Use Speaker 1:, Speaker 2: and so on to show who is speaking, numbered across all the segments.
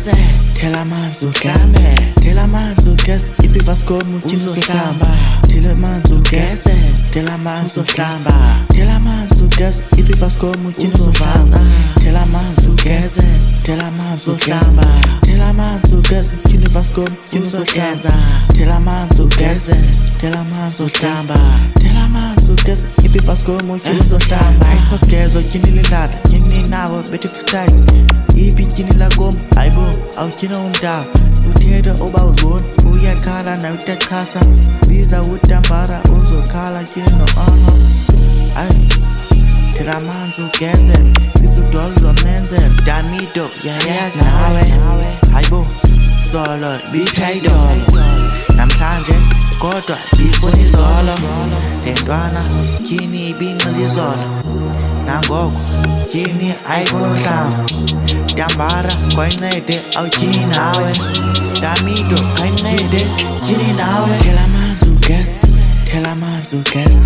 Speaker 1: ugeze thela amanzi ugeze thela amanzi ugeze ipiva sikomu uzohlamba thela amanzi ugeze thela amanzi uhlamba thela amanzi ugeze ipiva sikomu uzovala thela amanzi ugeze thela amanzi uhlamba thela amanzi ugeze ipiva sikomu uzohlamba thela amanzi ugeze thela amanzi uhlamba thela amanzi ugeze ipiva sikomu uzohlamba ayisikezo kinile ndala kini nawe bethi freestyle ibikini lakom ayibo awuthina umdala uthetha oba uzona uyakhala naye utachasa biza utambara uzokhala kini no-ono ayi thela amanzi ugeze izudolo zomenzela damido yayazi nawe hayibo solo bithayidolo namhlanje kodwa ifuna izolo lentwana kini ibinqila izolo nangoko kini ayifuna uhlamba dambara kwayincede awutyini nawe damido kwayincede tyini nawe thela amanzi ugeze thela amanzi ugeze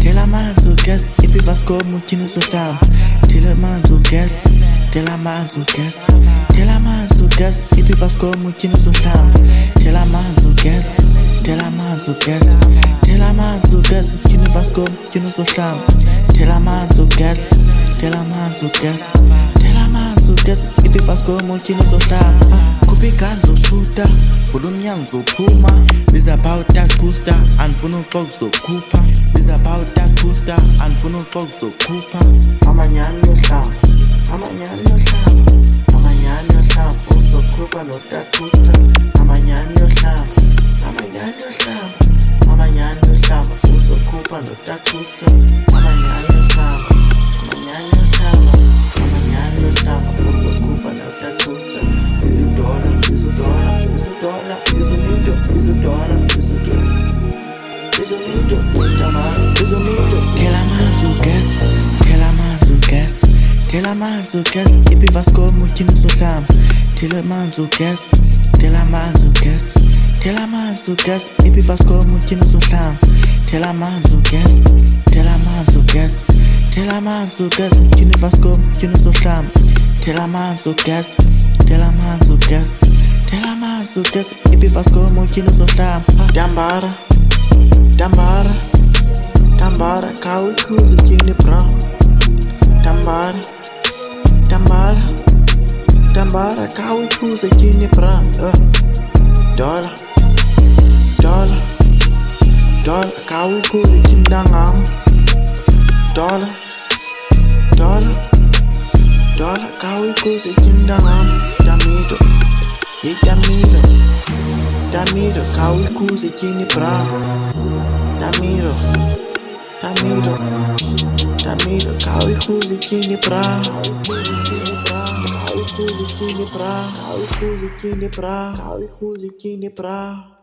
Speaker 1: thela amanzi ugeze ipiva sikomu tyini uzohlamba thela amanzi ugeze thela amanzi ugeze thela amanzi ugeze ipiva sikomu tyini uzohlamba thela amanzi ugeze thela amanzi ugeze thela amanzi ugeze tyini vasikomu tyini uzohlamba thela amanzi ugeze thela amanzi ugeze thela amanzi ugeze ipiva sikomu tyini uzohlamba khupha igani zoshuta vula umnyango zophuma biza phaa utakusta andifuna uxoka zokhupha biza phaa utakusta andifuna uxoka zokhupha amanyani yohlamba amanyani yohlamba amanyani yohlamba uzokhupha notakusta amanyani yohlamba amanyani yohlamba amanyani yohlamba uzokhupha notakusta amanyani yohlamba amanyani yohlamba amanyani yohlamba uzokhupha notakusta izudola izudola izudola izumido izudola izudola izumido izudamara izumido thela amanzi ugeze thela amanzi ugeze thela amanzi ugeze ipiva sikomu tyini uzohlamba thela amanzi ugeze thela amanzi ugeze thela amanzi ugeze ipiva sikomu tyini uzohlamba thela amanzi ugeze thela amanzi ugeze thela amanzi ugeze tyini vasikomu tyini uzohlamba thela amanzi ugeze thela amanzi ugeze thela amanzi ugeze ipiva sikomu tyini uzohlamba dambara dambara dambara khawuyikhuze tyini bra dambara dambara dambara khawuyikhuze tyini bra dola dola dola khawuyikhuze tyini ntangam dola dola dola khawuyikhuze tyini ntangam damido idamido damido khawuyikhuze tyini bra damido damido damido khawuyikhuze tyini bra khawuyikhuze tyini bra khawuyikhuze tyini bra khawuyikhuze tyini bra